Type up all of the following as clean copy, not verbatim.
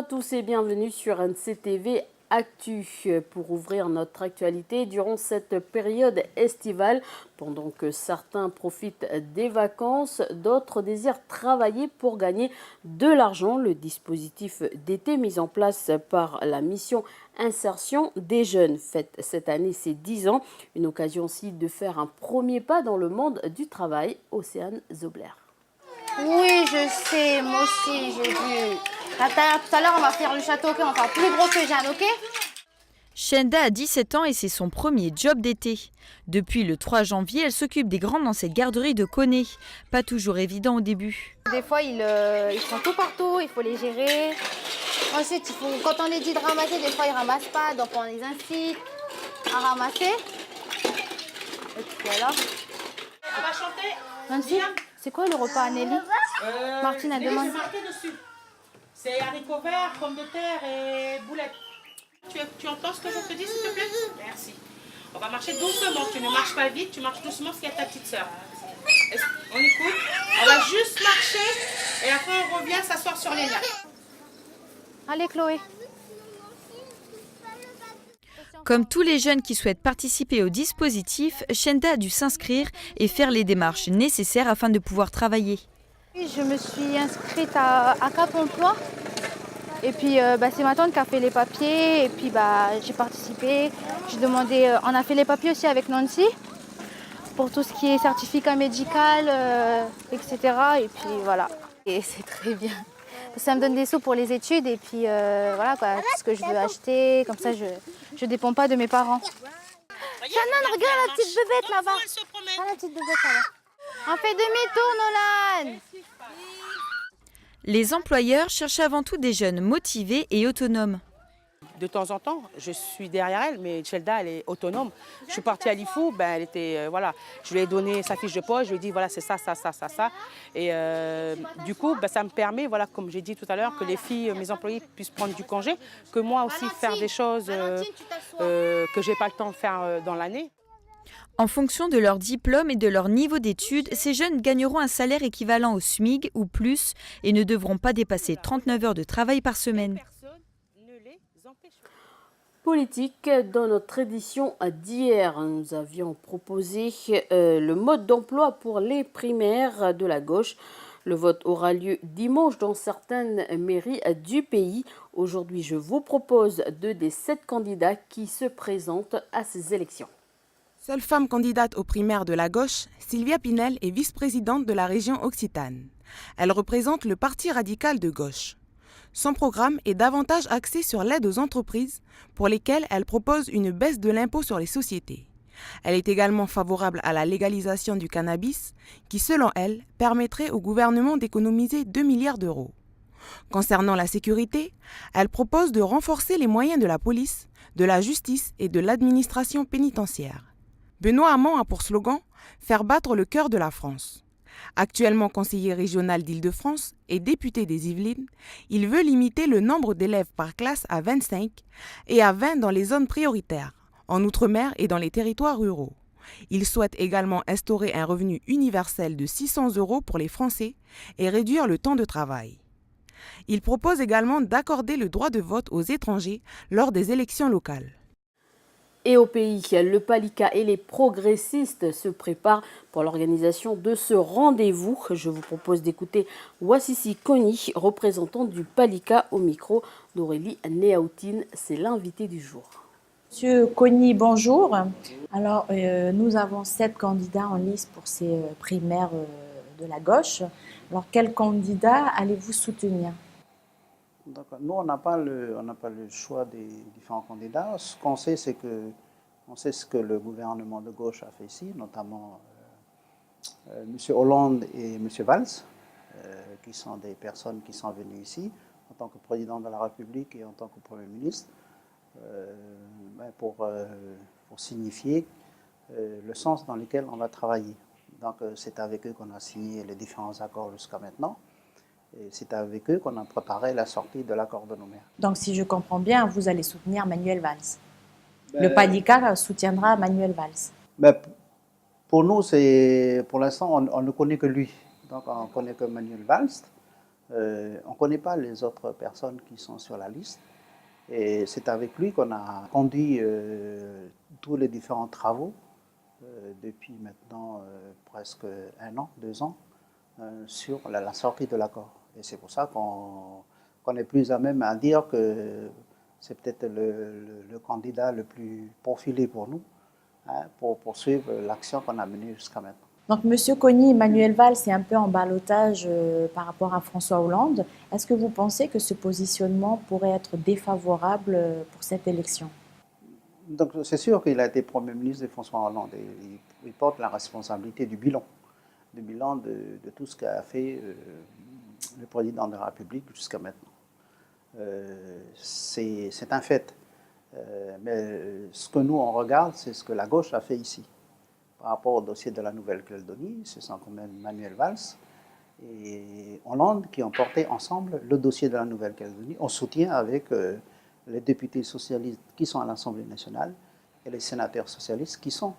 à tous et bienvenue sur NCTV Actu pour ouvrir notre actualité durant cette période estivale. Pendant que certains profitent des vacances, d'autres désirent travailler pour gagner de l'argent. Le dispositif d'été mis en place par la mission Insertion des jeunes fête cette année ses 10 ans. Une occasion aussi de faire un premier pas dans le monde du travail. Océane Zobler. Oui, je sais, moi aussi, j'ai vu. Tout à l'heure, on va faire le château, ok? On va faire plus gros que Jeanne, ok? Shenda a 17 ans et c'est son premier job d'été. Depuis le 3 janvier, elle s'occupe des grands dans cette garderie de Koné. Pas toujours évident au début. Des fois, ils sont tout partout, il faut les gérer. Ensuite, quand on les dit de ramasser, des fois, ils ne ramassent pas, donc on les incite à ramasser. Et puis voilà. On va chanter. Nancy, c'est quoi le repas à Nelly? Martine a demandé. C'est marqué dessus. C'est haricots verts, pommes de terre et boulettes. Tu entends ce que je te dis, s'il te plaît? Merci. On va marcher doucement. Tu ne marches pas vite, tu marches doucement s'il y a ta petite sœur. On écoute. On va juste marcher et après on revient s'asseoir sur les liens. Allez, Chloé. Comme tous les jeunes qui souhaitent participer au dispositif, Shenda a dû s'inscrire et faire les démarches nécessaires afin de pouvoir travailler. Je me suis inscrite à Cap Emploi. Et puis c'est ma tante qui a fait les papiers. Et puis j'ai participé. J'ai demandé, on a fait les papiers aussi avec Nancy pour tout ce qui est certificat médical, etc. Et puis voilà. Et c'est très bien. Ça me donne des sous pour les études et puis voilà quoi, tout ce que je veux acheter. Comme ça, je ne dépends pas de mes parents. Shannon, regarde la petite bébête là-bas. Ah, la petite bébête là-bas. On fait demi-tour, Nolan. Les employeurs cherchent avant tout des jeunes motivés et autonomes. De temps en temps, je suis derrière elle, mais Shelda, elle est autonome. Je suis partie à l'IFU, elle était, voilà, je lui ai donné sa fiche de poste, je lui ai dit, voilà, c'est ça, ça, ça, ça, ça. Et du coup, ça me permet, voilà, comme j'ai dit tout à l'heure, que les filles, mes employés puissent prendre du congé, que moi aussi faire des choses que je n'ai pas le temps de faire dans l'année. En fonction de leur diplôme et de leur niveau d'études, ces jeunes gagneront un salaire équivalent au SMIC ou plus et ne devront pas dépasser 39 heures de travail par semaine. Politique, dans notre édition d'hier, nous avions proposé le mode d'emploi pour les primaires de la gauche. Le vote aura lieu dimanche dans certaines mairies du pays. Aujourd'hui, je vous propose 2 des 7 candidats qui se présentent à ces élections. Seule femme candidate aux primaires de la gauche, Sylvia Pinel est vice-présidente de la région Occitane. Elle représente le Parti radical de gauche. Son programme est davantage axé sur l'aide aux entreprises, pour lesquelles elle propose une baisse de l'impôt sur les sociétés. Elle est également favorable à la légalisation du cannabis, qui, selon elle, permettrait au gouvernement d'économiser 2 milliards d'euros. Concernant la sécurité, elle propose de renforcer les moyens de la police, de la justice et de l'administration pénitentiaire. Benoît Hamon a pour slogan « Faire battre le cœur de la France ». Actuellement conseiller régional d'Île-de-France et député des Yvelines, il veut limiter le nombre d'élèves par classe à 25 et à 20 dans les zones prioritaires, en Outre-mer et dans les territoires ruraux. Il souhaite également instaurer un revenu universel de 600 € pour les Français et réduire le temps de travail. Il propose également d'accorder le droit de vote aux étrangers lors des élections locales. Et au pays, le Palika et les progressistes se préparent pour l'organisation de ce rendez-vous. Je vous propose d'écouter Wassisi Koni, représentant du Palika, au micro d'Aurélie Néaoutine. C'est l'invité du jour. Monsieur Koni, bonjour. Alors, nous avons 7 candidats en lice pour ces primaires de la gauche. Alors, quel candidat allez-vous soutenir? Nous, on n'a pas le choix des différents candidats. Ce qu'on sait, c'est que on sait ce que le gouvernement de gauche a fait ici, notamment M. Hollande et M. Valls, qui sont des personnes qui sont venues ici en tant que président de la République et en tant que Premier ministre, pour signifier le sens dans lequel on va travailler. Donc, c'est avec eux qu'on a signé les différents accords jusqu'à maintenant. Et c'est avec eux qu'on a préparé la sortie de l'accord de Nouméa. Donc, si je comprends bien, vous allez soutenir Manuel Valls. Le Palika soutiendra Manuel Valls. Pour nous, pour l'instant, on ne connaît que lui. Donc, on ne connaît que Manuel Valls. On ne connaît pas les autres personnes qui sont sur la liste. Et c'est avec lui qu'on a conduit tous les différents travaux depuis maintenant presque 1 an, 2 ans sur la sortie de l'accord. Et c'est pour ça qu'on est plus à même à dire que c'est peut-être le candidat le plus profilé pour nous, pour poursuivre l'action qu'on a menée jusqu'à maintenant. Donc, M. Kony, Manuel Valls est un peu en ballottage par rapport à François Hollande. Est-ce que vous pensez que ce positionnement pourrait être défavorable pour cette élection? Donc, c'est sûr qu'il a été Premier ministre de François Hollande et il porte la responsabilité du bilan de tout ce qu'a fait le président de la République jusqu'à maintenant. C'est un fait. Mais ce que nous, on regarde, c'est ce que la gauche a fait ici. Par rapport au dossier de la Nouvelle-Calédonie, ce sont quand même Manuel Valls et Hollande qui ont porté ensemble le dossier de la Nouvelle-Calédonie en soutien avec les députés socialistes qui sont à l'Assemblée nationale et les sénateurs socialistes qui sont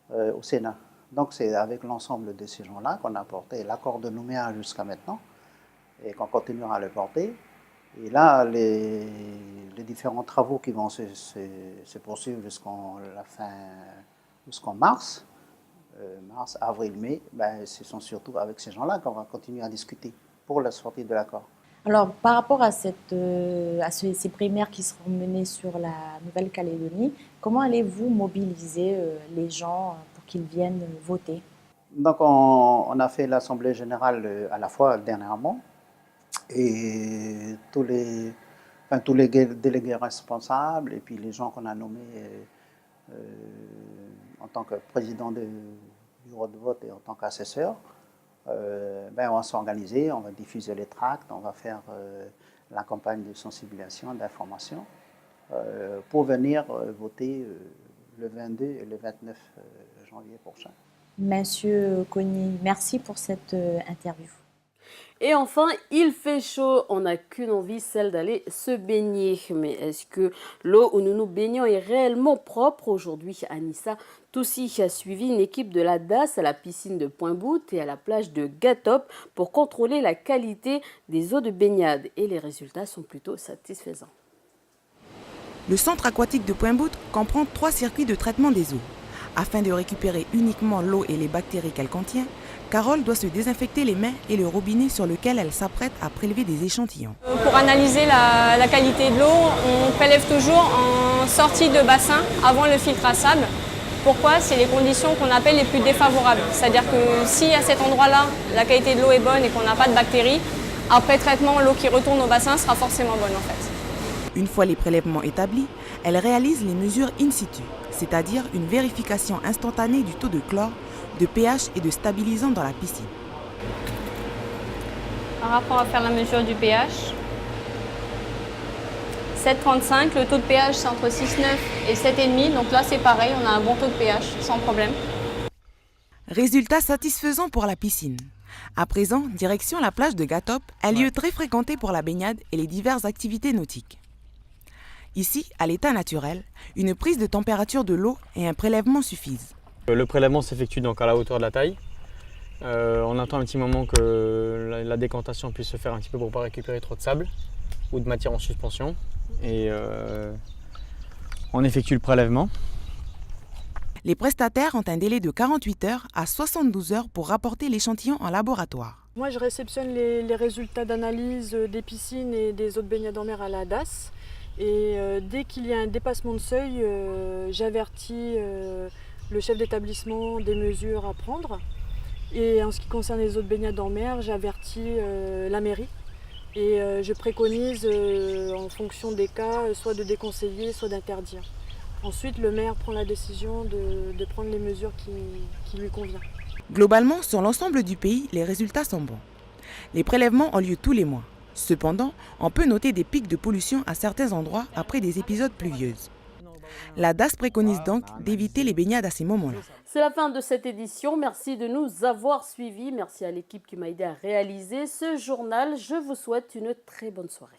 au Sénat. Donc c'est avec l'ensemble de ces gens-là qu'on a porté l'accord de Nouméa jusqu'à maintenant et qu'on continuera à le porter. Et là, les différents travaux qui vont se poursuivre jusqu'en mars, avril, mai, ce sont surtout avec ces gens-là qu'on va continuer à discuter pour la sortie de l'accord. Alors, par rapport à ces primaires qui seront menées sur la Nouvelle-Calédonie, comment allez-vous mobiliser les gens pour qu'ils viennent voter? Donc, on a fait l'Assemblée générale à la fois dernièrement et tous les délégués responsables et puis les gens qu'on a nommés en tant que président du bureau de vote et en tant qu'assesseur, on va s'organiser, on va diffuser les tracts, on va faire la campagne de sensibilisation, d'information pour venir voter le 22 et le 29 janvier prochain. Monsieur Kony, merci pour cette interview. Et enfin, il fait chaud, on n'a qu'une envie, celle d'aller se baigner. Mais est-ce que l'eau où nous nous baignons est réellement propre? Aujourd'hui, Anissa Toussi a suivi une équipe de la DAS à la piscine de Pointe-Bout et à la plage de Gatop pour contrôler la qualité des eaux de baignade. Et les résultats sont plutôt satisfaisants. Le centre aquatique de Pointe-Bout comprend 3 circuits de traitement des eaux. Afin de récupérer uniquement l'eau et les bactéries qu'elle contient, Carole doit se désinfecter les mains et le robinet sur lequel elle s'apprête à prélever des échantillons. Pour analyser la qualité de l'eau, on prélève toujours en sortie de bassin avant le filtre à sable. Pourquoi? C'est les conditions qu'on appelle les plus défavorables. C'est-à-dire que si à cet endroit-là, la qualité de l'eau est bonne et qu'on n'a pas de bactéries, après traitement, l'eau qui retourne au bassin sera forcément bonne en fait. Une fois les prélèvements établis, elle réalise les mesures in situ, c'est-à-dire une vérification instantanée du taux de chlore, de pH et de stabilisant dans la piscine. Par rapport à faire la mesure du pH, 7,35, le taux de pH c'est entre 6,9 et 7,5, donc là c'est pareil, on a un bon taux de pH sans problème. Résultat satisfaisant pour la piscine. À présent, direction la plage de Gatop, un lieu très fréquenté pour la baignade et les diverses activités nautiques. Ici, à l'état naturel, une prise de température de l'eau et un prélèvement suffisent. Le prélèvement s'effectue donc à la hauteur de la taille. On attend un petit moment que la décantation puisse se faire un petit peu pour ne pas récupérer trop de sable ou de matière en suspension. Et on effectue le prélèvement. Les prestataires ont un délai de 48 heures à 72 heures pour rapporter l'échantillon en laboratoire. Moi, je réceptionne les résultats d'analyse des piscines et des eaux de baignade en mer à la DAS. Et dès qu'il y a un dépassement de seuil, j'avertis le chef d'établissement des mesures à prendre. Et en ce qui concerne les eaux de baignade en mer, j'avertis la mairie. Et je préconise, en fonction des cas, soit de déconseiller, soit d'interdire. Ensuite, le maire prend la décision de prendre les mesures qui lui conviennent. Globalement, sur l'ensemble du pays, les résultats sont bons. Les prélèvements ont lieu tous les mois. Cependant, on peut noter des pics de pollution à certains endroits après des épisodes pluvieux. La DAS préconise donc d'éviter les baignades à ces moments-là. C'est la fin de cette édition. Merci de nous avoir suivis. Merci à l'équipe qui m'a aidé à réaliser ce journal. Je vous souhaite une très bonne soirée.